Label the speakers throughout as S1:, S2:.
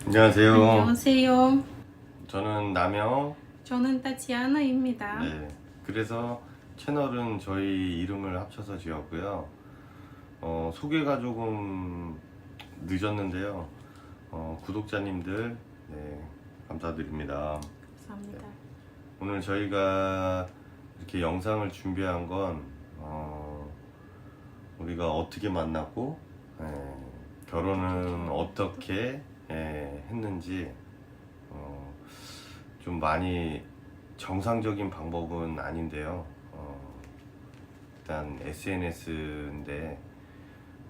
S1: 안녕하세요.
S2: 안녕하세요.
S1: 저는 남영.
S2: 저는 타치아나입니다.
S1: 네. 그래서 채널은 저희 이름을 합쳐서 지었고요. 소개가 조금 늦었는데요. 구독자님들, 네, 감사드립니다.
S2: 감사합니다.
S1: 오늘 저희가 이렇게 영상을 준비한 건, 우리가 어떻게 만났고, 결혼은 어떻게 했는지, 어, 좀 많이 정상적인 방법은 아닌데요. 일단 SNS인데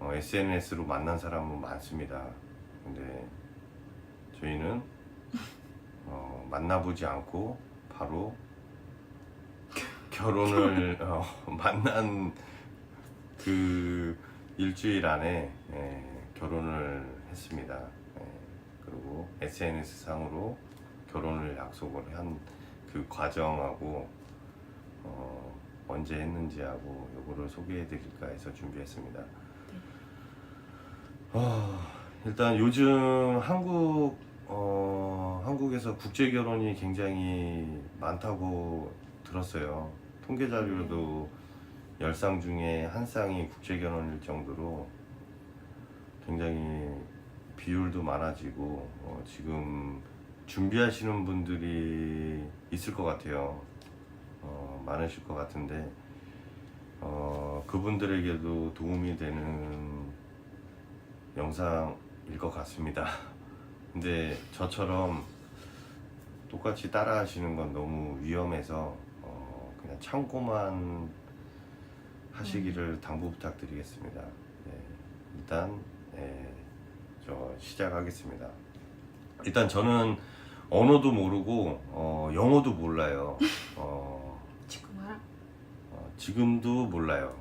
S1: SNS로 만난 사람은 많습니다. 근데 저희는 만나보지 않고 바로 결혼을 만난 그 일주일 안에 결혼을 했습니다. 그리고 SNS 상으로 결혼을 약속을 한 그 과정하고 언제 했는지 하고 요거를 소개해 드릴까 해서 준비했습니다. 일단 요즘 한국에서 국제 결혼이 굉장히 많다고 들었어요. 통계 자료도 10쌍 중에 한 쌍이 국제 결혼일 정도로 굉장히 비율도 많아지고 지금 준비하시는 분들이 있을 것 같아요. 많으실 것 같은데 그분들에게도 도움이 되는 영상일 것 같습니다. 근데 저처럼 똑같이 따라 하시는 건 너무 위험해서 그냥 참고만 하시기를 당부 부탁드리겠습니다. 네, 일단 저 시작하겠습니다. 일단 저는 언어도 모르고 영어도 몰라요.
S2: 지금 알아?
S1: 지금도 몰라요.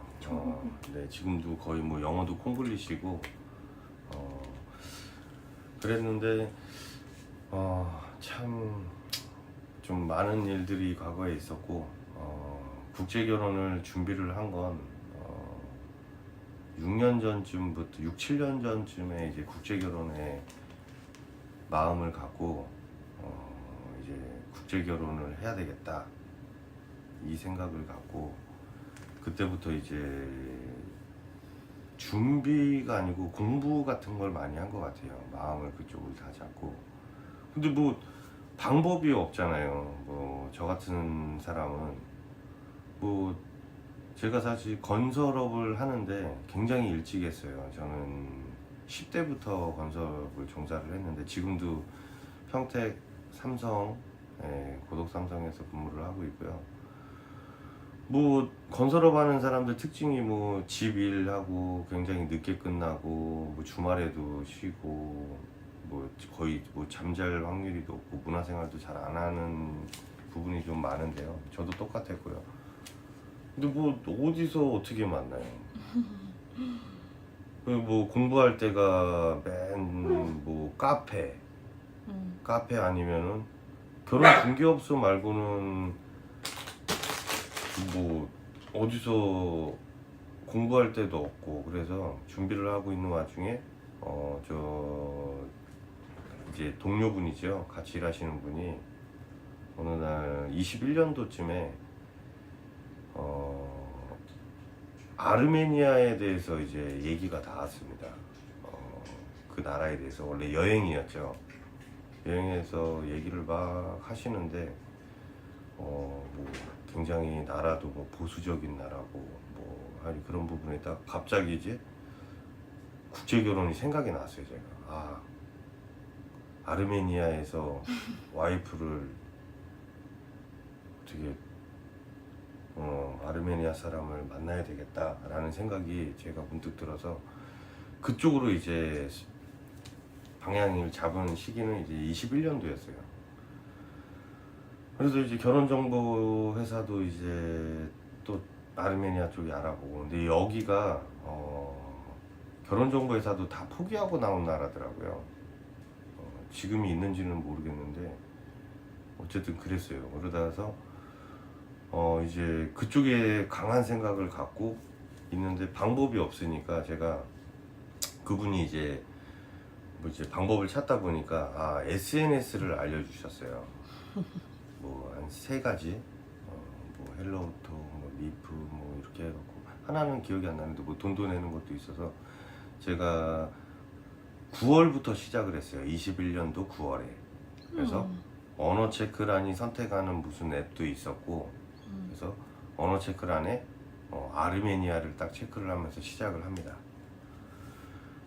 S1: 네, 지금도 거의 뭐 영어도 콩글리시고 그랬는데 참 좀 많은 일들이 과거에 있었고 국제 결혼을 준비를 한 건 6년 전쯤부터 6, 7년 전쯤에 이제 국제 결혼에 마음을 갖고 이제 국제 결혼을 해야 되겠다 이 생각을 갖고 그때부터 이제 준비가 아니고 공부 같은 걸 많이 한 것 같아요. 마음을 그쪽을 다 잡고. 근데 뭐 방법이 없잖아요. 뭐 저 같은 사람은 뭐 제가 사실 건설업을 하는데 굉장히 일찍 했어요. 저는 10대부터 건설업을 종사를 했는데 지금도 평택 삼성, 고덕 삼성에서 근무를 하고 있고요. 뭐 건설업 하는 사람들 특징이 뭐 집 일하고 굉장히 늦게 끝나고 뭐 주말에도 쉬고 뭐 거의 뭐 잠잘 확률이 높고 문화생활도 잘 안 하는 부분이 좀 많은데요. 저도 똑같았고요. 근데 뭐 어디서 어떻게 만나요? 뭐 공부할 때가 맨 뭐 카페 아니면은 결혼 중개업소 말고는 뭐 어디서 공부할 때도 없고 그래서 준비를 하고 있는 와중에 저 이제 동료분이죠. 같이 일하시는 분이 어느 날 21년도쯤에 아르메니아에 대해서 이제 얘기가 나왔습니다. 그 나라에 대해서 원래 여행이었죠. 여행에서 얘기를 막 하시는데 뭐 굉장히 나라도 뭐 보수적인 나라고 뭐 아니 그런 부분에 딱 갑자기 이제 국제 결혼이 생각이 났어요. 제가 아르메니아에서 와이프를 어떻게 아르메니아 사람을 만나야 되겠다라는 생각이 제가 문득 들어서 그쪽으로 이제 방향을 잡은 시기는 이제 21년도였어요. 그래서 이제 결혼정보 회사도 이제 또 아르메니아 쪽에 알아보고 근데 여기가 결혼정보 회사도 다 포기하고 나온 나라더라고요. 지금이 있는지는 모르겠는데 어쨌든 그랬어요. 그러다서 이제 그쪽에 강한 생각을 갖고 있는데 방법이 없으니까 제가 그분이 이제 뭐 이제 방법을 찾다 보니까 SNS를 알려주셨어요. 뭐 한 세 가지, 뭐 헬로우톡, 뭐 미프, 뭐 이렇게 해갖고 하나는 기억이 안 나는데 뭐 돈도 내는 것도 있어서 제가 9월부터 시작을 했어요. 21년도 9월에. 그래서 언어 체크란이 선택하는 무슨 앱도 있었고, 그래서 언어 체크란에 아르메니아를 딱 체크를 하면서 시작을 합니다.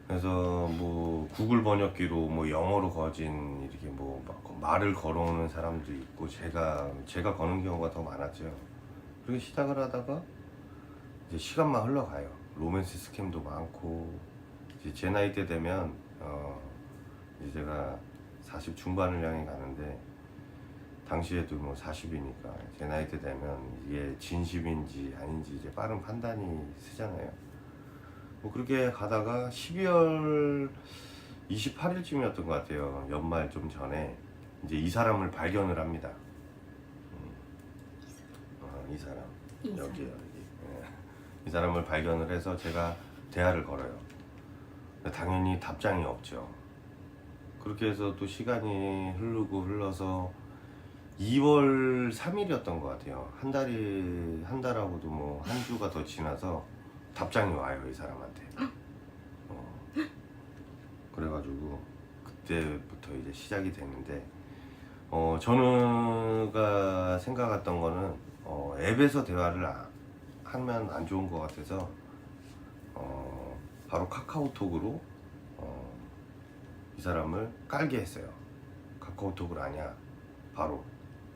S1: 그래서 뭐 구글 번역기로 뭐 영어로 거진 이렇게 뭐 막 말을 걸어오는 사람도 있고 제가 거는 경우가 더 많았죠. 그렇게 시작을 하다가 이제 시간만 흘러가요. 로맨스 스캠도 많고 이제 제 나이 때 되면 이제 제가 40 중반을 향해 가는데 당시에도 뭐 40이니까 제 나이 때 되면 이게 진심인지 아닌지 이제 빠른 판단이 쓰잖아요. 뭐 그렇게 가다가 12월 28일쯤이었던 것 같아요. 연말 좀 전에 이제 이 사람을 발견을 합니다. 이 사람 여기요, 여기. 이 사람을 발견을 해서 제가 대화를 걸어요. 당연히 답장이 없죠. 그렇게 해서 또 시간이 흘러서 2월 3일이었던 것 같아요. 한 달하고도 뭐 한 주가 더 지나서 답장이 와요, 이 사람한테. 그래가지고 그때부터 이제 시작이 되는데, 저는가 생각했던 거는 앱에서 대화를 하면 안 좋은 것 같아서 바로 카카오톡으로 이 사람을 깔게 했어요. 카카오톡을 아냐? 바로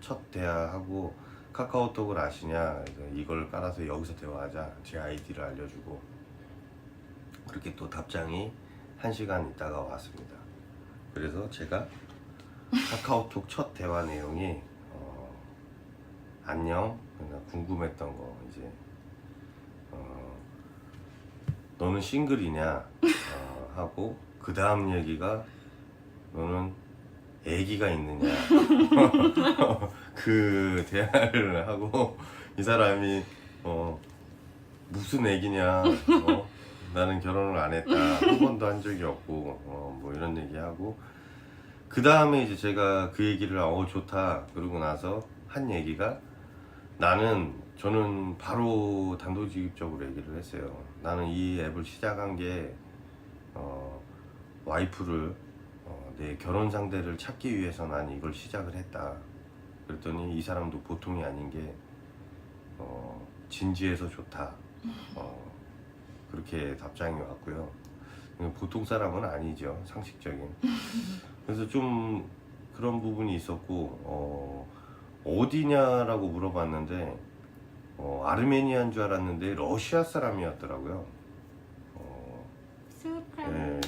S1: 첫 대화하고 카카오톡을 아시냐? 이걸 깔아서 여기서 대화하자. 제 아이디를 알려주고 그렇게 또 답장이 1시간 있다가 왔습니다. 그래서 제가 카카오톡 첫 대화 내용이 안녕, 궁금했던 거 이제 너는 싱글이냐 하고 그 다음 얘기가 너는 애기가 있느냐 그 대화를 하고 이 사람이 무슨 애기냐 나는 결혼을 안 했다 한 번도 한 적이 없고 뭐 이런 얘기하고 그 다음에 이제 제가 그 얘기를 좋다 그러고 나서 한 얘기가 저는 바로 단도직입적으로 얘기를 했어요. 나는 이 앱을 시작한 게 와이프를 내 결혼 상대를 찾기 위해서 난 이걸 시작을 했다. 그랬더니 이 사람도 보통이 아닌 게 진지해서 좋다. 그렇게 답장이 왔고요. 보통 사람은 아니죠, 상식적인. 그래서 좀 그런 부분이 있었고 어디냐라고 물어봤는데 아르메니아인 줄 알았는데 러시아 사람이었더라고요. 예.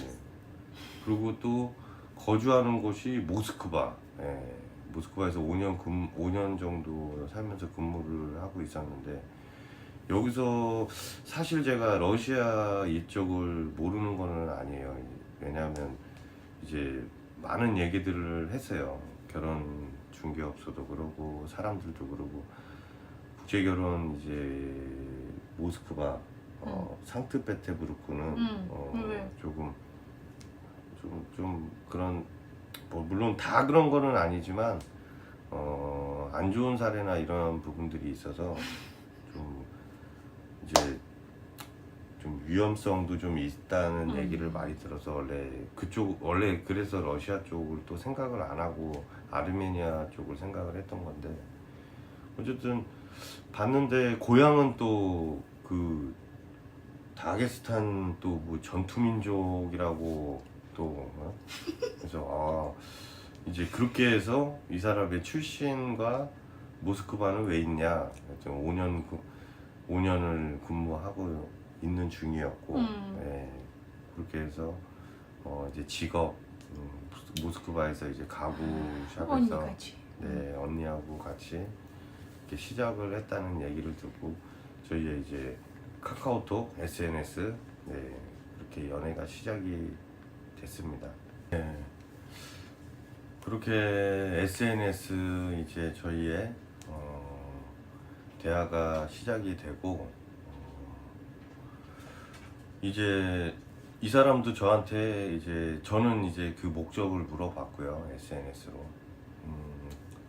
S1: 그리고 또 거주하는 곳이 모스크바. 예. 모스크바에서 5년 정도 살면서 근무를 하고 있었는데 여기서 사실 제가 러시아 이쪽을 모르는 거는 아니에요. 왜냐하면 이제 많은 얘기들을 했어요. 결혼 중개업소도 그러고 사람들도 그러고 국제결혼 이제 모스크바 상트페테부르크는 좀 그런 뭐 물론 다 그런 거는 아니지만 안 좋은 사례나 이런 부분들이 있어서 좀 이제 좀 위험성도 좀 있다는 얘기를 많이 들어서 원래 그래서 러시아 쪽을 또 생각을 안 하고 아르메니아 쪽을 생각을 했던 건데 어쨌든 봤는데 고향은 또 그 다게스탄 또 뭐 전투민족이라고 또 그래서 이제 그렇게 해서 이 사람의 출신과 모스크바는 왜 있냐 5년을 근무하고 있는 중이었고 네, 그렇게 해서 이제 직업 모스크바에서 이제 가구 샵에서 네, 언니하고 같이 이렇게 시작을 했다는 얘기를 듣고 저희의 이제 카카오톡 SNS 네, 그렇게 연애가 시작이 됐습니다. 네, 그렇게 SNS 이제 저희의 대화가 시작이 되고 이제 이 사람도 저한테 이제 저는 이제 그 목적을 물어봤고요. SNS로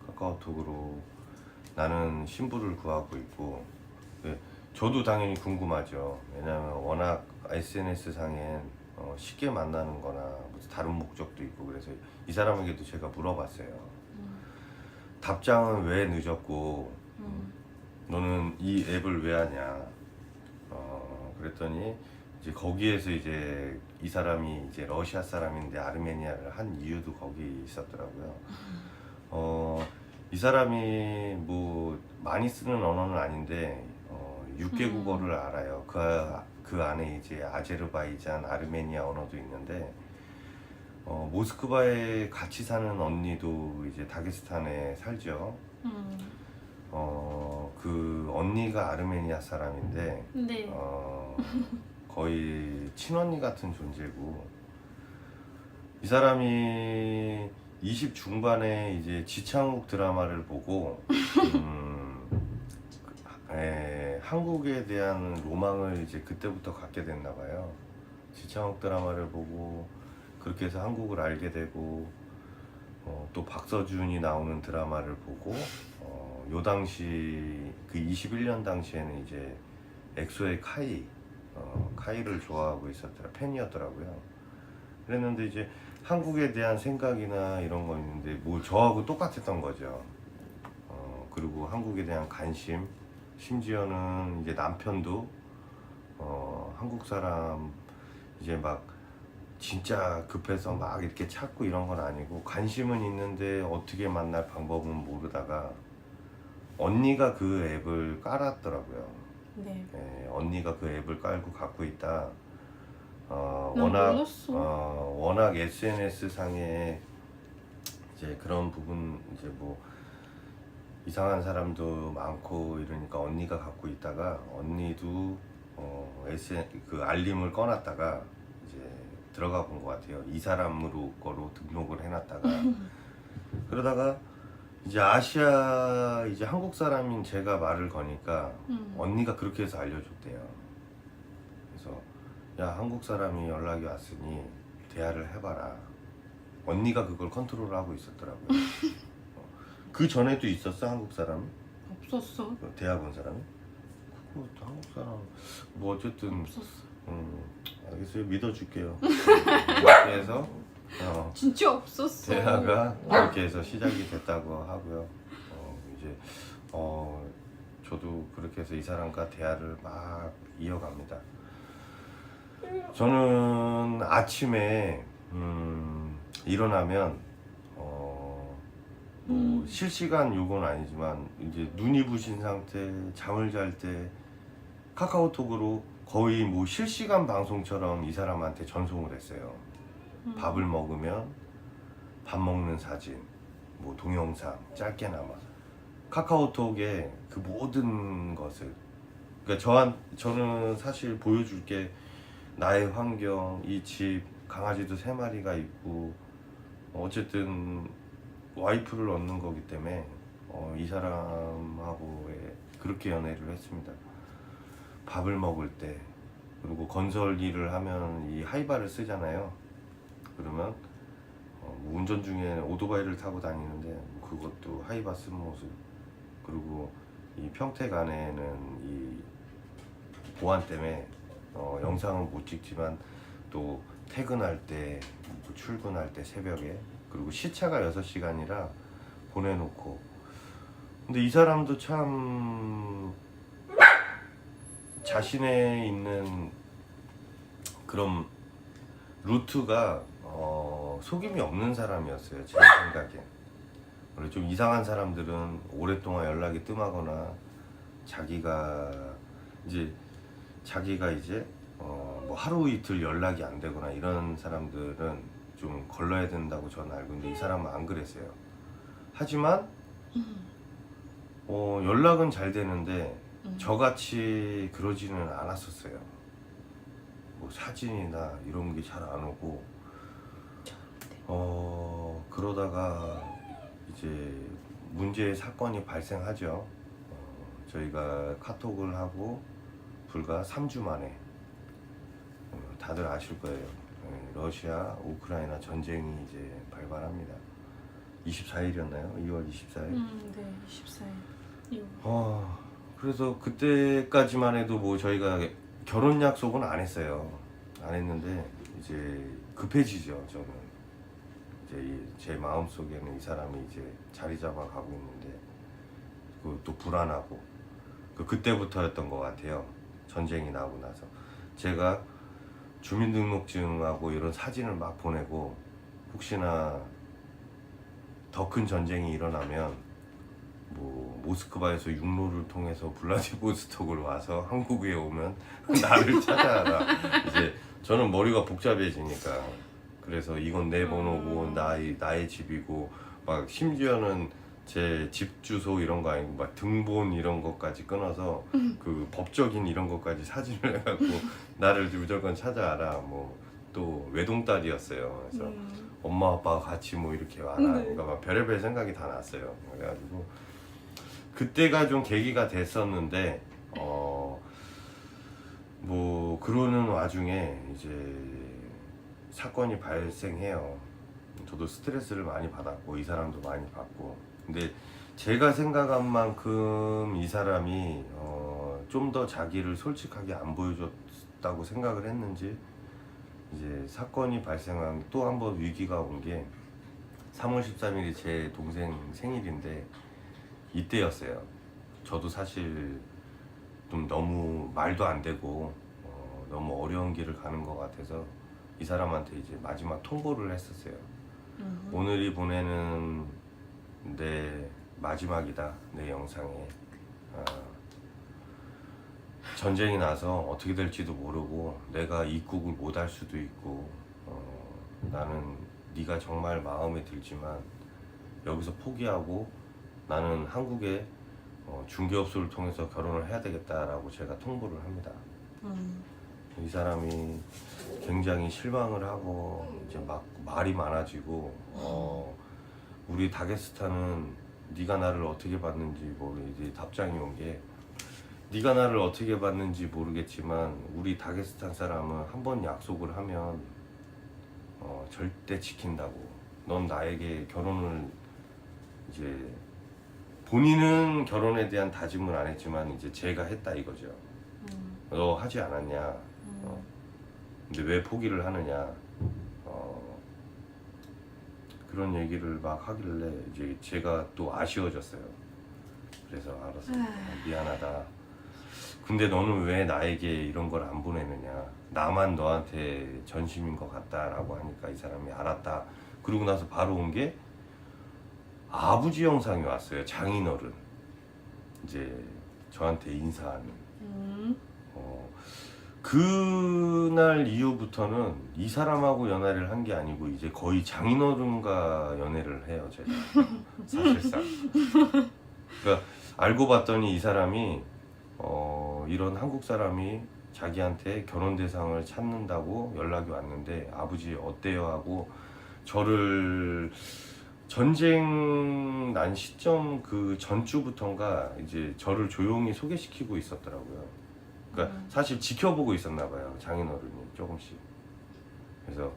S1: 카카오톡으로 나는 신부를 구하고 있고 네, 저도 당연히 궁금하죠. 왜냐하면 워낙 SNS 상엔 쉽게 만나는 거나 무슨 다른 목적도 있고 그래서 이 사람에게도 제가 물어봤어요. 답장은 왜 늦었고 너는 이 앱을 왜 하냐 그랬더니 이제 거기에서 이제 이 사람이 이제 러시아 사람인데 아르메니아를 한 이유도 거기 있었더라고요. 이 사람이 뭐 많이 쓰는 언어는 아닌데 6개 국어를 알아요. 그 안에 이제 아제르바이잔, 아르메니아 언어도 있는데 모스크바에 같이 사는 언니도 이제 다게스탄에 살죠. 그 언니가 아르메니아 사람인데
S2: 네.
S1: 거의 친언니 같은 존재고 이 사람이 20 중반에 이제 지창욱 드라마를 보고 한국에 대한 로망을 이제 그때부터 갖게 됐나 봐요. 지창욱 드라마를 보고 그렇게 해서 한국을 알게 되고 또 박서준이 나오는 드라마를 보고 요 당시 그 21년 당시에는 이제 엑소의 카이를 좋아하고 팬이었더라고요. 그랬는데 이제 한국에 대한 생각이나 이런 거 있는데 뭐 저하고 똑같았던 거죠. 그리고 한국에 대한 관심, 심지어는 이제 남편도 한국 사람 이제 막 진짜 급해서 막 이렇게 찾고 이런 건 아니고 관심은 있는데 어떻게 만날 방법은 모르다가 언니가 그 앱을 깔았더라고요.
S2: 네.
S1: 언니가 그 앱을 깔고 갖고 있다.
S2: 난 몰랐어.
S1: 워낙 SNS 상에 이제 그런 부분 이제 뭐 이상한 사람도 많고 이러니까 언니가 갖고 있다가 언니도 그 알림을 꺼놨다가 이제 들어가 본 것 같아요. 이 사람으로 거로 등록을 해놨다가 그러다가 이제 아시아 이제 한국 사람인 제가 말을 거니까 언니가 그렇게 해서 알려줬대요. 그래서 야 한국 사람이 연락이 왔으니 대화를 해봐라. 언니가 그걸 컨트롤하고 있었더라고요. 그 전에도 있었어 한국 사람이?
S2: 없었어.
S1: 대학 온 사람이? 그거 한국 사람 뭐 어쨌든
S2: 없었어.
S1: 알겠어요. 믿어줄게요. 이렇게 해서
S2: 진짜 없었어.
S1: 대화가 그렇게 해서 시작이 됐다고 하고요. 이제 저도 그렇게 해서 이 사람과 대화를 막 이어갑니다. 저는 아침에 일어나면 뭐 실시간 요건 아니지만 이제 눈이 부신 상태, 잠을 잘 때 카카오톡으로 거의 뭐 실시간 방송처럼 이 사람한테 전송을 했어요. 밥을 먹으면 밥 먹는 사진, 뭐 동영상 짧게나마 카카오톡에 그 모든 것을 그러니까 저는 사실 보여줄 게 나의 환경, 이 집, 강아지도 3마리가 있고 어쨌든 와이프를 얻는 거기 때문에 이 사람하고의 그렇게 연애를 했습니다. 밥을 먹을 때 그리고 건설 일을 하면 이 하이바를 쓰잖아요. 그러면 뭐 운전 중에 오토바이를 타고 다니는데 그것도 하이바 쓴 모습 그리고 이 평택 안에는 이 보안 때문에 영상은 못 찍지만 또 퇴근할 때 출근할 때 새벽에 그리고 시차가 6시간이라 보내놓고 근데 이 사람도 참 자신의 있는 그런 루트가 속임이 없는 사람이었어요. 제 생각엔. 원래 좀 이상한 사람들은 오랫동안 연락이 뜸하거나 자기가 이제 뭐 하루 이틀 연락이 안 되거나 이런 사람들은 좀 걸러야 된다고 저는 알고 있는데 이 사람은 안 그랬어요. 하지만 연락은 잘 되는데 저같이 그러지는 않았었어요. 뭐 사진이나 이런 게 잘 안 오고 그러다가 이제 문제의 사건이 발생하죠. 저희가 카톡을 하고 불과 3주 만에 다들 아실 거예요. 러시아 우크라이나 전쟁이 이제 발발합니다. 24일이었나요? 2월 24일.
S2: 네, 24일.
S1: 그래서 그때까지만 해도 뭐 저희가 결혼 약속은 안 했어요. 안 했는데 이제 급해지죠. 저는 이제 제 마음 속에는 이 사람이 이제 자리 잡아 가고 있는데 또 불안하고 그때부터였던 것 같아요. 전쟁이 나고 나서 제가 주민등록증하고 이런 사진을 막 보내고 혹시나 더 큰 전쟁이 일어나면 뭐 모스크바에서 육로를 통해서 블라디보스톡으로 와서 한국에 오면 나를 찾아라. 이제 저는 머리가 복잡해지니까 그래서 이건 내 번호고 나의 집이고 막 심지어는 제 집 주소 이런 거 아니고 막 등본 이런 것까지 끊어서 그 법적인 이런 것까지 사진을 해갖고 나를 무조건 찾아와라. 뭐 또 외동딸이었어요. 그래서 엄마 아빠가 같이 뭐 이렇게 와라. 그러니까 막 별의별 생각이 다 났어요. 그래가지고 그때가 좀 계기가 됐었는데 뭐 그러는 와중에 이제 사건이 발생해요. 저도 스트레스를 많이 받았고 이 사람도 많이 받고 근데 제가 생각한 만큼 이 사람이 좀 더 자기를 솔직하게 안 보여줬다고 생각을 했는지 이제 사건이 발생한 또 한 번 위기가 온 게 3월 13일이 제 동생 생일인데 이때였어요. 저도 사실 좀 너무 말도 안 되고 너무 어려운 길을 가는 것 같아서 이 사람한테 이제 마지막 통보를 했었어요. 오늘이 보내는 내 마지막이다. 내 영상에 전쟁이 나서 어떻게 될지도 모르고 내가 입국을 못 할 수도 있고 나는 네가 정말 마음에 들지만 여기서 포기하고 나는 한국에 중개업소를 통해서 결혼을 해야 되겠다라고 제가 통보를 합니다. 이 사람이 굉장히 실망을 하고 이제 막 말이 많아지고 우리 다게스탄은 네가 나를 어떻게 봤는지 이제 답장이 온 게 네가 나를 어떻게 봤는지 모르겠지만 우리 다게스탄 사람은 한 번 약속을 하면 절대 지킨다고. 넌 나에게 결혼을 이제 본인은 결혼에 대한 다짐을 안 했지만 이제 제가 했다 이거죠. 너 하지 않았냐? 근데 왜 포기를 하느냐? 그런 얘기를 막 하길래 이제 제가 또 아쉬워졌어요. 그래서 알았어. 미안하다. 근데 너는 왜 나에게 이런 걸 안 보내느냐? 나만 너한테 전심인 것 같다라고 하니까 이 사람이 알았다. 그러고 나서 바로 온 게 아버지 영상이 왔어요. 장인어른 이제 저한테 인사하는. 그날 이후부터는 이 사람하고 연애를 한 게 아니고 이제 거의 장인어른과 연애를 해요. 제가 사실상. 그러니까 알고 봤더니 이 사람이 이런 한국 사람이 자기한테 결혼 대상을 찾는다고 연락이 왔는데 아버지 어때요 하고 저를 전쟁 난 시점 그 전주부터인가 이제 저를 조용히 소개시키고 있었더라고요. 그러니까 사실 지켜보고 있었나 봐요. 장인어른이 조금씩. 그래서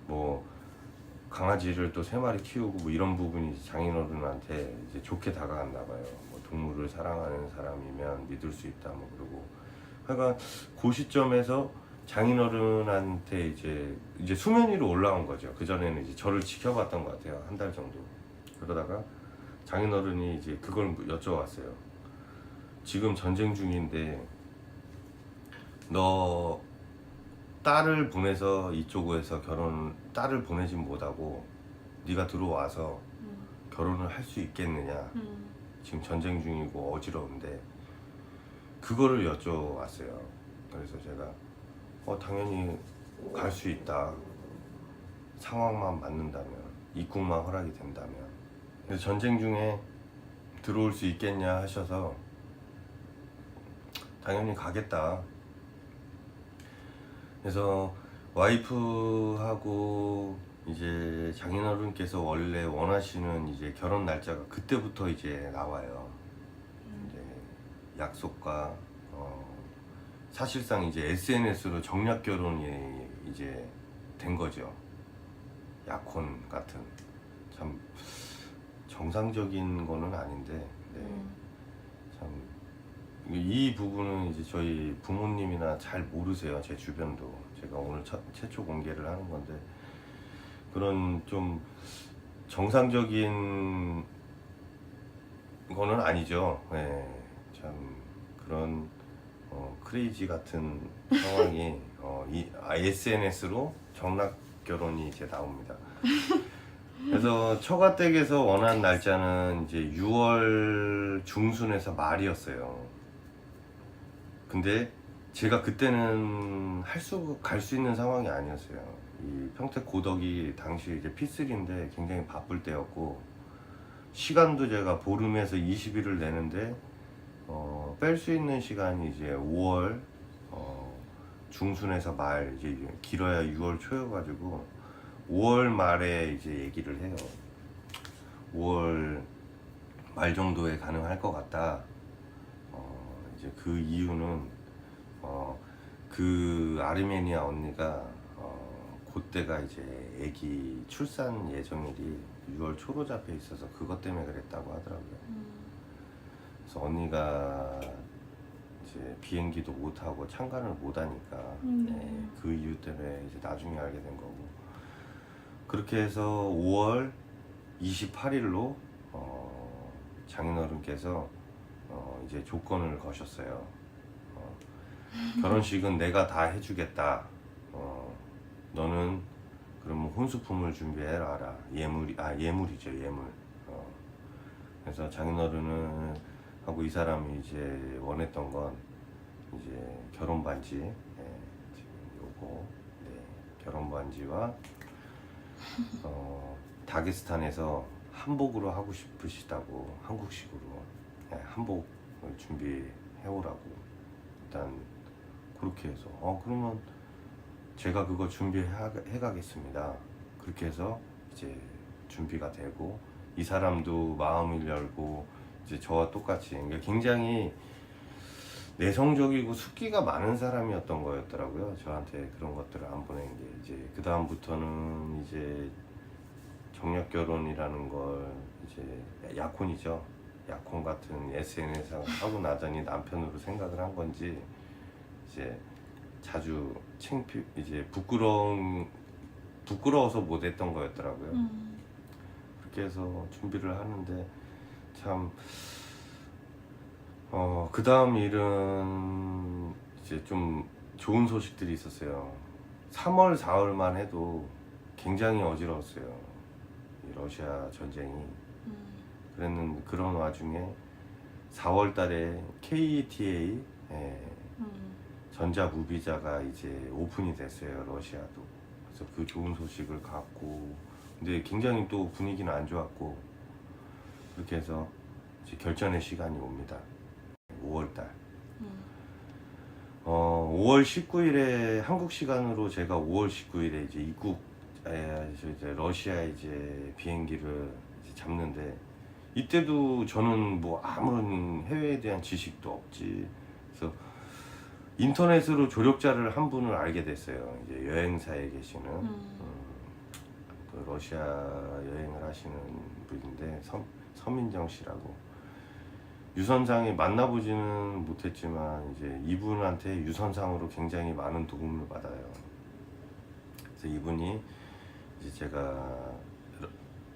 S1: 뭐 강아지를 또 3마리 키우고 뭐 이런 부분이 장인어른한테 이제 좋게 다가갔나 봐요. 뭐 동물을 사랑하는 사람이면 믿을 수 있다 뭐 그러고. 그러니까 그 시점에서 장인어른한테 이제 수면 위로 올라온 거죠. 그 전에는 이제 저를 지켜봤던 것 같아요. 한 달 정도. 그러다가 장인어른이 이제 그걸 여쭤봤어요. 지금 전쟁 중인데 너 딸을 보내서 이쪽에서 딸을 보내진 못하고 네가 들어와서 결혼을 할 수 있겠느냐. 지금 전쟁 중이고 어지러운데 그거를 여쭤왔어요. 그래서 제가 당연히 갈 수 있다. 상황만 맞는다면, 입국만 허락이 된다면. 근데 전쟁 중에 들어올 수 있겠냐 하셔서 당연히 가겠다. 그래서 와이프하고 이제 장인어른께서 원래 원하시는 이제 결혼 날짜가 그때부터 이제 나와요. 이제 약속과 사실상 이제 SNS로 정략 결혼이 이제 된 거죠. 약혼 같은. 참 정상적인 거는 아닌데, 네. 참 이 부분은 이제 저희 부모님이나 잘 모르세요. 제 주변도. 제가 오늘 최초 공개를 하는 건데, 그런 좀 정상적인 거는 아니죠. 네. 참 그런 크레이지 같은 상황이 SNS로 정락 결혼이 이제 나옵니다. 그래서 처가댁에서 원한 날짜는 이제 6월 중순에서 말이었어요. 근데 제가 그때는 갈 수 있는 상황이 아니었어요. 이 평택 고덕이 당시 이제 P3인데 굉장히 바쁠 때였고, 시간도 제가 보름에서 20일을 내는데 뺄 수 있는 시간이 이제 5월 중순에서 말, 이제 길어야 6월 초여가지고 5월 말에 이제 얘기를 해요. 5월 말 정도에 가능할 것 같다. 이제 그 이유는 그 아르메니아 언니가 그때가 이제 아기 출산 예정일이 6월 초로 잡혀 있어서 그것 때문에 그랬다고 하더라고요. 그래서 언니가 이제 비행기도 못 타고 참관을 못 하니까 네, 그 이유 때문에 이제 나중에 알게 된 거고, 그렇게 해서 5월 28일로 장인어른께서 이제 조건을 거셨어요. 결혼식은 내가 다 해주겠다. 너는 그러면 혼수품을 준비해라. 예물이죠, 예물. 그래서 장인어른은 하고 이 사람이 이제 원했던 건 이제 결혼 반지, 지금 요거, 결혼 반지와 다게스탄에서 한복으로 하고 싶으시다고, 한국식으로 한복을 준비해 오라고 일단 그렇게 해서 그러면 제가 그거 준비해 가겠습니다. 그렇게 해서 이제 준비가 되고, 이 사람도 마음을 열고 이제 저와 똑같이, 그러니까 굉장히 내성적이고 숙기가 많은 사람이었던 거였더라고요. 저한테 그런 것들을 안 보낸 게, 이제 그 다음부터는 이제 정략 결혼이라는 걸 이제 약혼이죠. 약혼 같은 SNS 하고 나더니 남편으로 생각을 한 건지 이제 자주 이제 부끄러워서 못했던 거였더라고요. 그렇게 해서 준비를 하는데 참 그 다음 일은 이제 좀 좋은 소식들이 있었어요. 3월, 4월만 해도 굉장히 어지러웠어요. 이 러시아 전쟁이. 그랬는 그런 와중에 4월 달에 KTA 전자 무비자가 이제 오픈이 됐어요, 러시아도. 그래서 그 좋은 소식을 갖고, 근데 굉장히 또 분위기는 안 좋았고, 그렇게 해서 이제 결전의 시간이 옵니다. 5월 달. 5월 19일에 한국 시간으로 제가 5월 19일에 이제 이제 러시아 이제 비행기를 이제 잡는데, 이때도 저는 뭐 아무런 해외에 대한 지식도 없지. 그래서 인터넷으로 조력자를 한 분을 알게 됐어요. 이제 여행사에 계시는 그 러시아 여행을 하시는 분인데 서민정 씨라고. 유선상에 만나보지는 못했지만 이제 이분한테 유선상으로 굉장히 많은 도움을 받아요. 그래서 이분이 이제 제가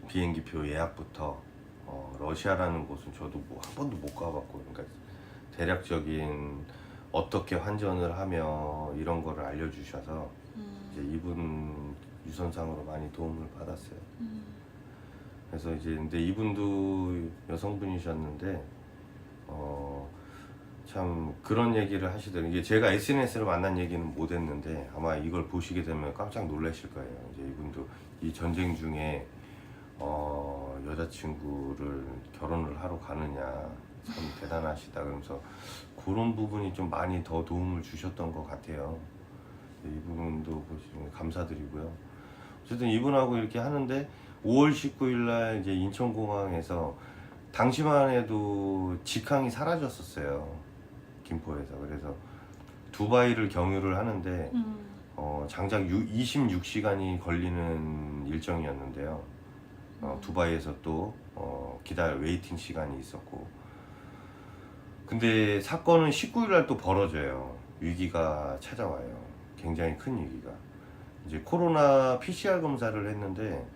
S1: 비행기표 예약부터 러시아라는 곳은 저도 뭐 한 번도 못 가봤고, 그러니까 대략적인 어떻게 환전을 하며 이런 거를 알려주셔서 이제 이분 유선상으로 많이 도움을 받았어요. 그래서 이제 근데 이분도 여성분이셨는데 참 그런 얘기를 하시더라고요. 이게 제가 SNS로 만난 얘기는 못 했는데 아마 이걸 보시게 되면 깜짝 놀라실 거예요. 이제 이분도 이 전쟁 중에 여자친구를 결혼을 하러 가느냐, 참 대단하시다. 그러면서 그런 부분이 좀 많이 더 도움을 주셨던 것 같아요. 이 부분도 보시면 감사드리고요. 어쨌든 이분하고 이렇게 하는데 5월 19일 날 이제 인천공항에서 당시만 해도 직항이 사라졌었어요, 김포에서. 그래서 두바이를 경유를 하는데 장작 26시간이 걸리는 일정이었는데요. 두바이에서 또 웨이팅 시간이 있었고, 근데 사건은 19일 날 또 벌어져요. 위기가 찾아와요. 굉장히 큰 위기가. 이제 코로나 PCR 검사를 했는데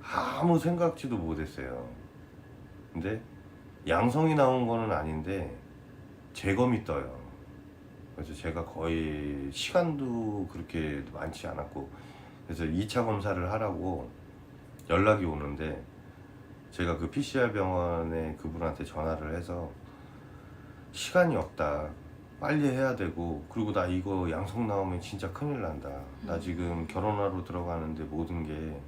S1: 아무 생각지도 못했어요. 근데 양성이 나온 거는 아닌데 재검이 떠요. 그래서 제가 거의 시간도 그렇게 많지 않았고, 그래서 2차 검사를 하라고 연락이 오는데, 제가 그 PCR 병원에 그분한테 전화를 해서 시간이 없다, 빨리 해야 되고, 그리고 나 이거 양성 나오면 진짜 큰일 난다, 나 지금 결혼하러 들어가는데 모든 게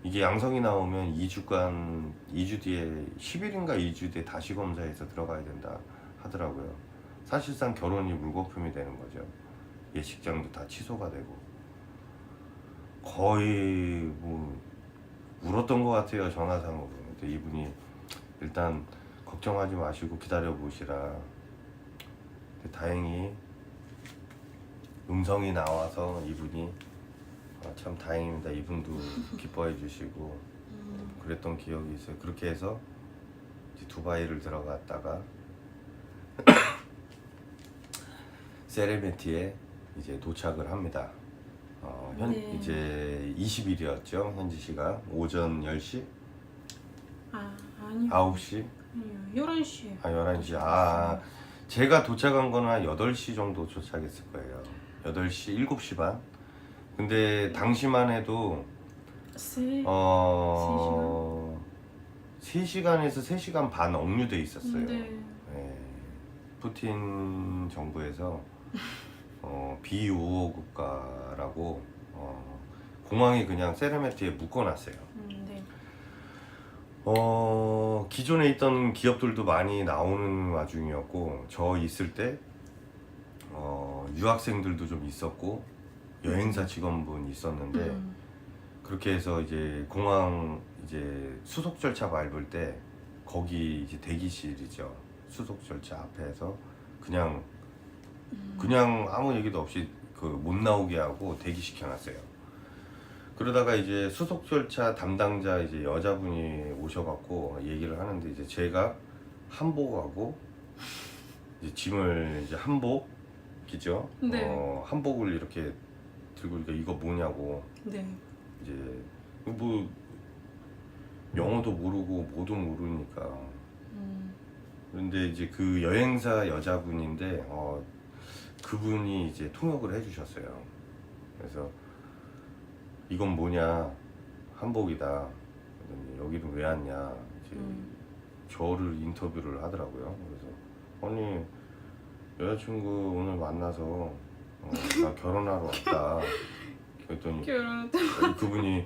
S1: 이게 양성이 나오면 2주 뒤에 10일인가 2주 뒤에 다시 검사해서 들어가야 된다 하더라고요. 사실상 결혼이 물거품이 되는 거죠. 예식장도 다 취소가 되고, 거의 뭐 울었던 것 같아요, 전화상으로. 근데 이분이 일단 걱정하지 마시고 기다려 보시라. 다행히 음성이 나와서 이분이 참 다행입니다. 이분도 기뻐해 주시고 그랬던 기억이 있어요. 그렇게 해서 이제 두바이를 들어갔다가 세레베티에 이제 도착을 합니다.
S2: 네.
S1: 이제 20일이었죠. 현지 시간 오전 10시?
S2: 아니요.
S1: 9시?
S2: 아니요. 11시에.
S1: 11시. 제가 도착한 거는 한 8시 정도 도착했을 거예요. 8시, 7시 반. 근데 당시만 해도 3시간에서 3시간 반 억류돼 있었어요.
S2: 네.
S1: 네. 푸틴 정부에서 비우호 국가라고 공항에 그냥 세레메티에 묶어놨어요.
S2: 네.
S1: 기존에 있던 기업들도 많이 나오는 와중이었고, 저 있을 때 유학생들도 좀 있었고 여행사 직원분 있었는데, 그렇게 해서 이제 공항 이제 수속 절차 밟을 때 거기 이제 대기실이죠. 수속 절차 앞에서 그냥 아무 얘기도 없이 그 못 나오게 하고 대기시켜놨어요. 그러다가 이제 수속 절차 담당자 이제 여자분이 오셔갖고 얘기를 하는데, 이제 제가 한복하고 이제 짐을 이제 한복이죠.
S2: 네.
S1: 한복을 이렇게 들고, 이거 뭐냐고.
S2: 네.
S1: 이제 뭐 영어도 모르고 뭐도 모르니까. 그런데 이제 그 여행사 여자분인데 그분이 이제 통역을 해주셨어요. 그래서 이건 뭐냐, 한복이다. 그랬더니 여기는 왜 왔냐, 이제 저를 인터뷰를 하더라고요. 그래서 아니 여자친구 오늘 만나서 나 결혼하러 왔다. 그랬더니 그분이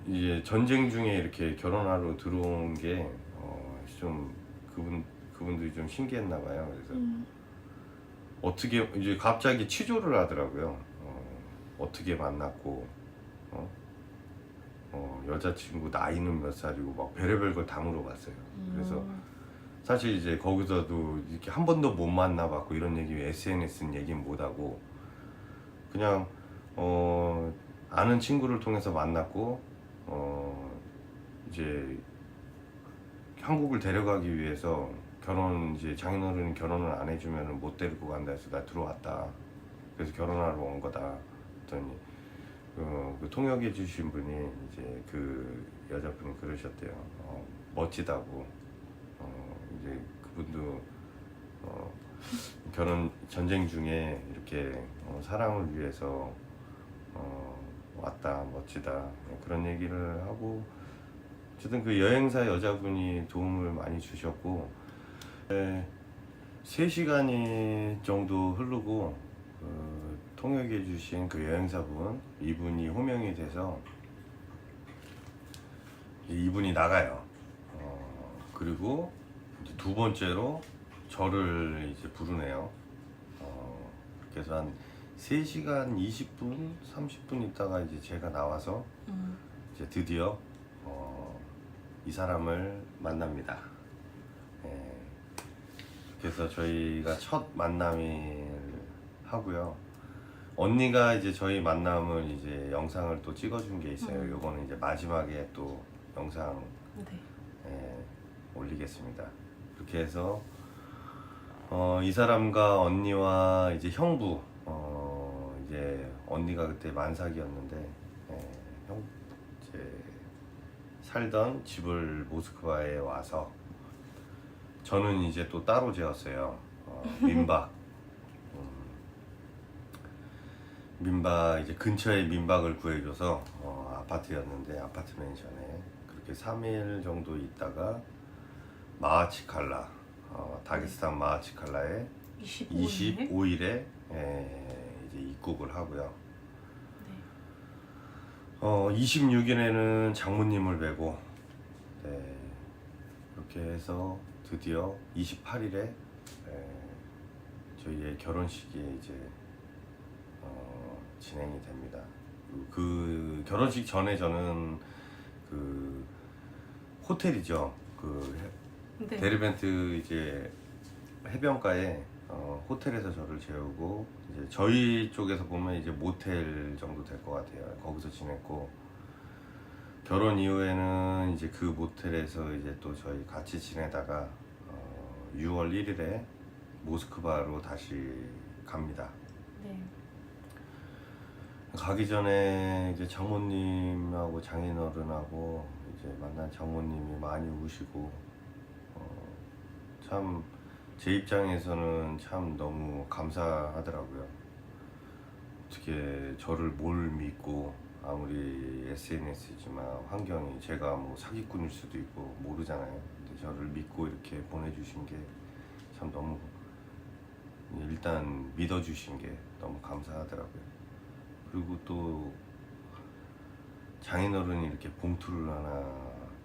S1: 이제 전쟁 중에 이렇게 결혼하러 들어온 게 좀 그분들이 좀 신기했나 봐요. 그래서 어떻게 이제 갑자기 취조를 하더라고요. 어떻게 만났고 여자친구 나이는 몇 살이고 막 별의별 걸 다 물어봤어요. 그래서 사실 이제 거기서도 이렇게 한 번도 못 만나봤고 이런 얘기, SNS는 얘기는 못하고 그냥 아는 친구를 통해서 만났고 이제 한국을 데려가기 위해서 이제 장인어른이 결혼을 안 해주면 못 데리고 간다 해서 나 들어왔다. 그래서 결혼하러 온 거다. 그랬더니 그 통역해 주신 분이 이제 그 여자분이 그러셨대요. 멋지다고. 이제 그분도 결혼 전쟁 중에 이렇게 사랑을 위해서 왔다, 멋지다, 그런 얘기를 하고, 어쨌든 그 여행사 여자분이 도움을 많이 주셨고, 3시간이 정도 흐르고 통역해 주신 그 여행사분, 이분이 호명이 돼서 이분이 나가요. 그리고 이제 두 번째로 저를 이제 부르네요. 그래서 한 3시간 20분, 30분 있다가 이제 제가 나와서 이제 드디어 이 사람을 만납니다. 그래서 저희가 첫 만남을 하고요. 언니가 이제 저희 만남을 이제 영상을 또 찍어준 게 있어요.
S2: 음.
S1: 요거는 이제 마지막에 또 영상
S2: 네.
S1: 올리겠습니다. 그렇게 해서 이 사람과 언니와 이제 형부, 이제 언니가 그때 만삭이었는데 형 이제 살던 집을 모스크바에 와서 저는 이제 또 따로 지었어요. 민박. 민박 이제 근처에 민박을 구해줘서 아파트였는데 아파트 맨션에 그렇게 3일 정도 있다가 마하치칼라 다게스탄 마하치칼라에
S2: 25일.
S1: 25일에 이제 입국을 하고요.
S2: 네.
S1: 26일에는 장모님을 뵈고 그렇게 해서 드디어 28일에 저희의 결혼식이 이제 진행이 됩니다. 그 결혼식 전에 저는 그 호텔이죠. 그
S2: 네.
S1: 데르벤트 이제 해변가에 호텔에서 저를 재우고 이제 저희 쪽에서 보면 이제 모텔 정도 될 것 같아요. 거기서 지냈고 결혼 이후에는 이제 그 모텔에서 이제 또 저희 같이 지내다가 6월 1일에 모스크바로 다시 갑니다.
S2: 네.
S1: 가기 전에 이제 장모님하고 장인어른하고 이제 만난 장모님이 많이 우시고 참 제 입장에서는 참 너무 감사하더라고요. 어떻게 저를 뭘 믿고 아무리 SNS지만 환경이 제가 뭐 사기꾼일 수도 있고 모르잖아요. 근데 저를 믿고 이렇게 보내주신 게 참 너무 일단 믿어주신 게 너무 감사하더라고요. 그리고 또 장인어른이 이렇게 봉투를 하나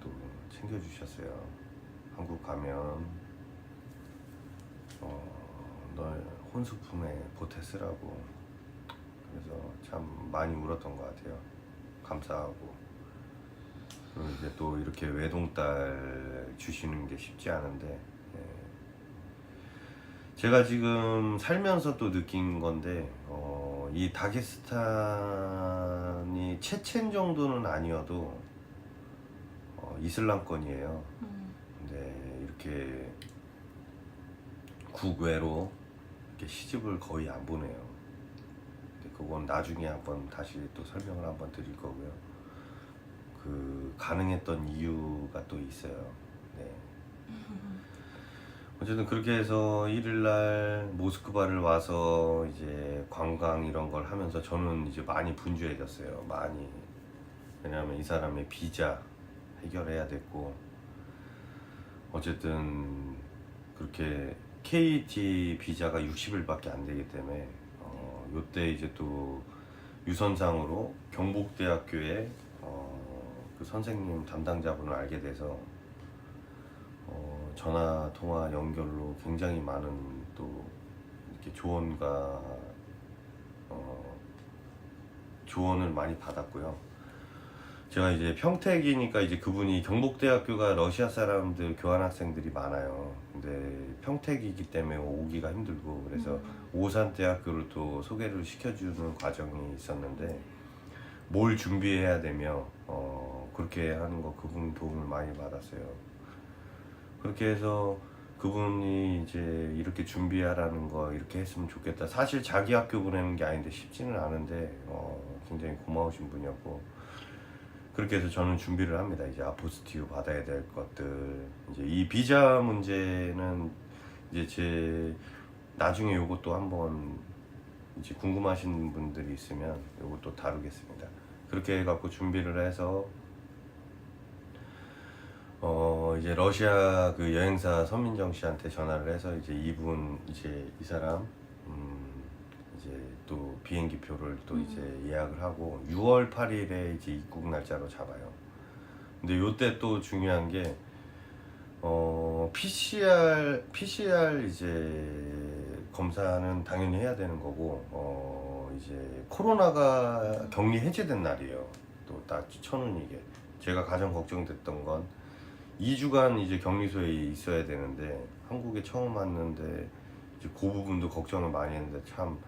S1: 또 챙겨주셨어요. 한국 가면 널 혼수품에 보태 쓰라고. 그래서 참 많이 울었던 것 같아요. 감사하고. 그리고 이제 또 이렇게 외동딸 주시는 게 쉽지 않은데 제가 지금 살면서 또 느낀 건데 이 다게스탄이 체첸 정도는 아니어도 이슬람권이에요. 근데 이렇게 국외로 이렇게 시집을 거의 안 보내요. 근데 그건 나중에 한번 다시 또 설명을 한번 드릴 거고요. 그 가능했던 이유가 또 있어요. 네. 어쨌든 그렇게 해서 1일날 모스크바를 와서 이제 관광 이런 걸 하면서 저는 이제 많이 분주해졌어요. 많이. 왜냐하면 이 사람의 비자 해결해야 됐고 어쨌든 그렇게 KT 비자가 60일밖에 안 되기 때문에 요때 이제 또 유선상으로 경북대학교에 그 선생님 담당자분을 알게 돼서 전화 통화 연결로 굉장히 많은 또 이렇게 조언을 많이 받았고요. 제가 이제 평택이니까 이제 그분이 경북대학교가 러시아 사람들 교환학생들이 많아요. 근데 평택이기 때문에 오기가 힘들고 그래서 오산대학교를 또 소개를 시켜주는 과정이 있었는데 뭘 준비해야 되며 그렇게 하는 거 그분 도움을 많이 받았어요. 그렇게 해서 그분이 이제 이렇게 준비하라는 거 이렇게 했으면 좋겠다. 사실 자기 학교 보내는 게 아닌데 쉽지는 않은데 굉장히 고마우신 분이었고 그렇게 해서 저는 준비를 합니다. 이제 아포스티유 받아야 될 것들 이제 이 비자 문제는 이제 제 나중에 요것도 한번 이제 궁금하신 분들이 있으면 요것도 다루겠습니다. 그렇게 해갖고 준비를 해서 이제 러시아 그 여행사 서민정 씨한테 전화를 해서 이제 이분 이제 이 사람 이제 또 비행기 표를 또 이제 예약을 하고 6월 8일에 이제 입국 날짜로 잡아요. 근데 요때 또 중요한 게 PCR 이제 검사는 당연히 해야 되는 거고 이제 코로나가 격리 해제된 날이에요. 또 딱 천운 이게 제가 가장 걱정됐던 건 2주간 이제 격리소에 있어야 되는데 한국에 처음 왔는데 이제 그 부분도 걱정을 많이 했는데 참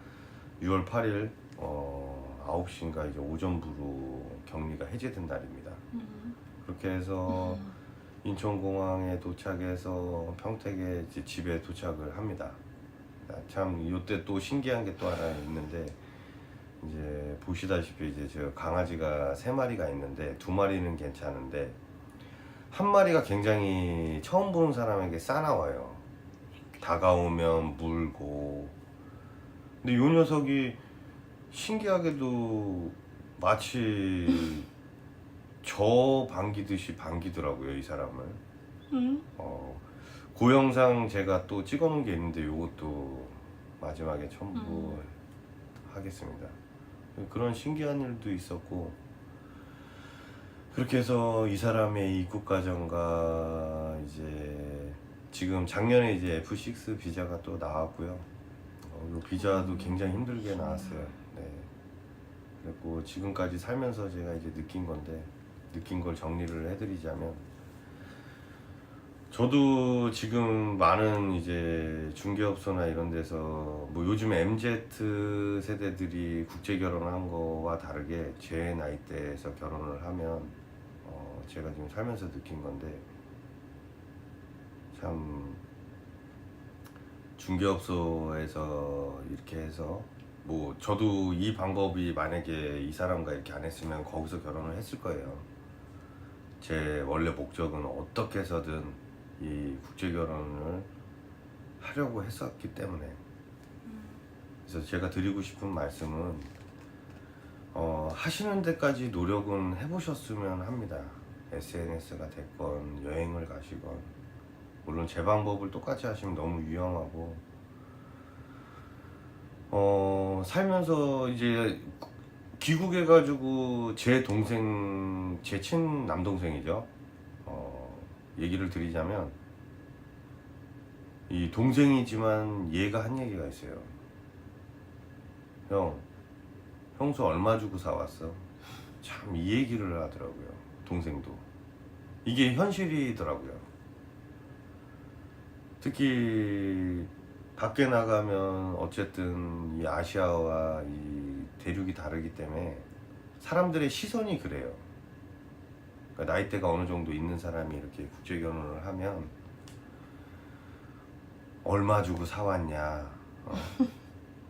S1: 6월 8일 9시인가 이제 오전부로 격리가 해제된 날입니다.
S2: 음.
S1: 그렇게 해서 인천공항에 도착해서 평택에 이제 집에 도착을 합니다. 참 이때 또 신기한 게 또 하나 있는데, 이제 보시다시피 이제 저 강아지가 3마리가 있는데 2마리는 괜찮은데 한 마리가 굉장히 처음 보는 사람에게 싸나워요. 다가오면 물고. 근데 이 녀석이 신기하게도 마치 저 반기듯이 반기더라고요, 이 사람을. 그 영상 제가 또 찍어놓은 게 있는데 이것도 마지막에 첨부하겠습니다. 그런 신기한 일도 있었고, 그렇게 해서 이 사람의 입국 과정과 이제 지금 작년에 이제 F6 비자가 또 나왔고요. 이 비자도 굉장히 힘들게 나왔어요. 네. 그리고 지금까지 살면서 제가 이제 느낀 건데, 느낀 걸 정리를 해드리자면, 저도 지금 많은 이제 중개업소나 이런 데서 뭐 요즘 MZ 세대들이 국제 결혼한 거와 다르게 제 나이대에서 결혼을 하면 제가 지금 살면서 느낀 건데, 참 중개업소에서 이렇게 해서 뭐 저도 이 방법이 만약에 이 사람과 이렇게 안 했으면 거기서 결혼을 했을 거예요. 제 원래 목적은 어떻게 해서든 이 국제 결혼을 하려고 했었기 때문에. 그래서 제가 드리고 싶은 말씀은 하시는 데까지 노력은 해보셨으면 합니다. SNS가 됐건 여행을 가시건. 물론 제 방법을 똑같이 하시면 너무 위험하고, 살면서 이제 귀국해가지고 제 동생, 제 친남동생이죠. 얘기를 드리자면, 이 동생이지만 얘가 한 얘기가 있어요. 형수 얼마 주고 사왔어? 참 이 얘기를 하더라고요, 동생도. 이게 현실이더라고요. 특히 밖에 나가면 어쨌든 이 아시아와 이 대륙이 다르기 때문에 사람들의 시선이 그래요. 그러니까 나이대가 어느 정도 있는 사람이 이렇게 국제 결혼을 하면 얼마 주고 사왔냐.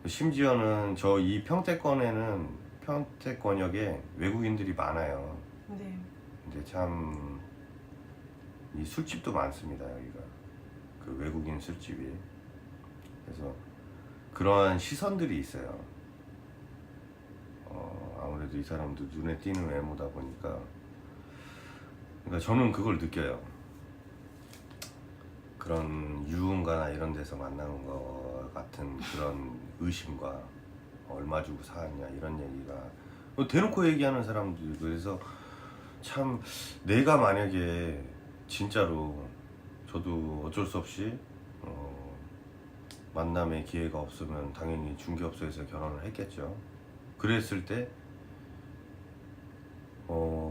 S1: 심지어는 저 이 평택권에는, 평택권역에 외국인들이 많아요.
S2: 네.
S1: 근데 참 이 술집도 많습니다, 여기가. 그 외국인 술집이. 그래서 그러한 시선들이 있어요. 아무래도 이 사람도 눈에 띄는 외모다 보니까. 그러니까 저는 그걸 느껴요. 그런 유흥가나 이런 데서 만나는 것 같은 그런 의심과 얼마 주고 사왔냐 이런 얘기가 대놓고 얘기하는 사람도 있고. 그래서 참 내가 만약에 진짜로 저도 어쩔 수 없이 만남의 기회가 없으면 당연히 중개업소에서 결혼을 했겠죠. 그랬을 때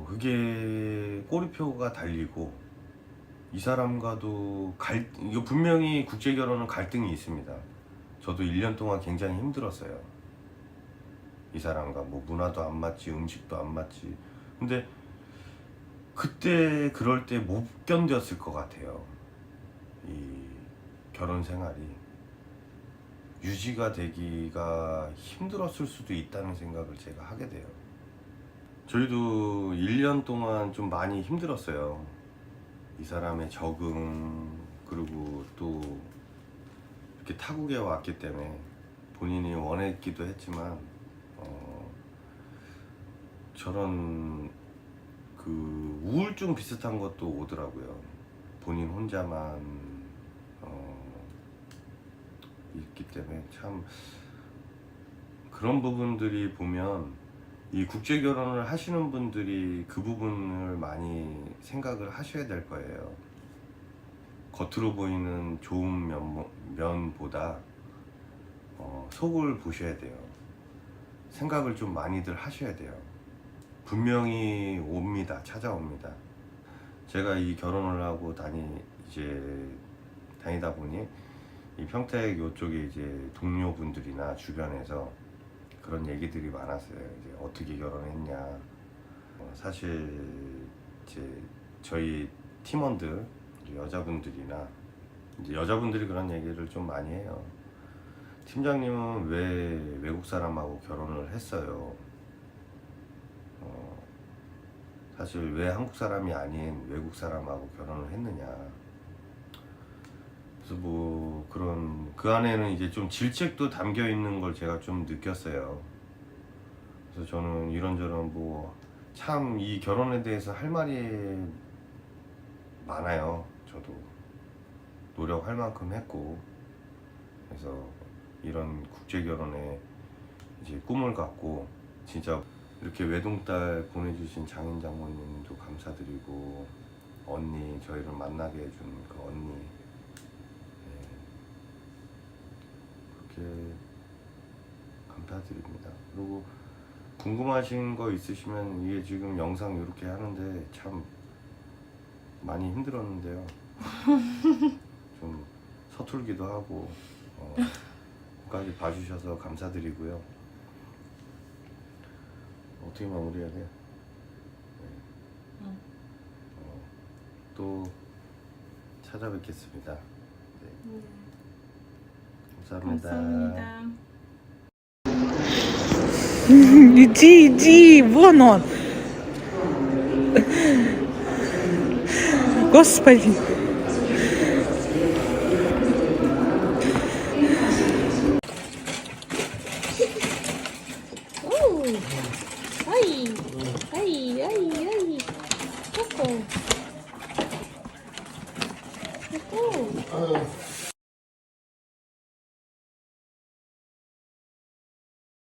S1: 그게 꼬리표가 달리고, 이 사람과도 이거 분명히 국제 결혼은 갈등이 있습니다. 저도 1년 동안 굉장히 힘들었어요. 이 사람과 뭐 문화도 안 맞지, 음식도 안 맞지. 근데 그때 그럴 때 못 견뎠을 것 같아요. 이 결혼 생활이 유지가 되기가 힘들었을 수도 있다는 생각을 제가 하게 돼요. 저희도 1년 동안 좀 많이 힘들었어요. 이 사람의 적응, 그리고 또 이렇게 타국에 왔기 때문에 본인이 원했기도 했지만 저런 그 우울증 비슷한 것도 오더라고요. 본인 혼자만 있기 때문에 참 그런 부분들이 보면 이 국제 결혼을 하시는 분들이 그 부분을 많이 생각을 하셔야 될 거예요. 겉으로 보이는 좋은 면보다 속을 보셔야 돼요. 생각을 좀 많이들 하셔야 돼요. 분명히 옵니다. 찾아옵니다. 제가 이 결혼을 하고 다니다 보니 이 평택 요쪽에 이제 동료분들이나 주변에서 그런 얘기들이 많았어요. 이제 어떻게 결혼했냐. 사실 이제 저희 팀원들 여자분들이나 이제 여자분들이 그런 얘기를 좀 많이 해요. 팀장님은 왜 외국 사람하고 결혼을 했어요? 사실 왜 한국 사람이 아닌 외국 사람하고 결혼을 했느냐. 그래서 뭐 그런 그 안에는 이제 좀 질책도 담겨 있는 걸 제가 좀 느꼈어요. 그래서 저는 이런저런 뭐 참 이 결혼에 대해서 할 말이 많아요. 저도 노력할 만큼 했고, 그래서 이런 국제 결혼에 이제 꿈을 갖고 진짜 이렇게 외동딸 보내주신 장인 장모님도 감사드리고, 언니 저희를 만나게 해준 그 언니, 그렇게 감사드립니다. 그리고 궁금하신 거 있으시면 이게 지금 영상 이렇게 하는데 참 많이 힘들었는데요. 좀 서툴기도 하고 끝까지 봐주셔서 감사드리고요. 어떻게 마무리해야 돼? 또 찾아뵙겠습니다. 네. 감사합니다.
S2: 감사합니다.
S3: Иди, иди, вон он. Господи.
S2: Ой, ай, ай, ай, ай. Ку-ку. Ку-ку.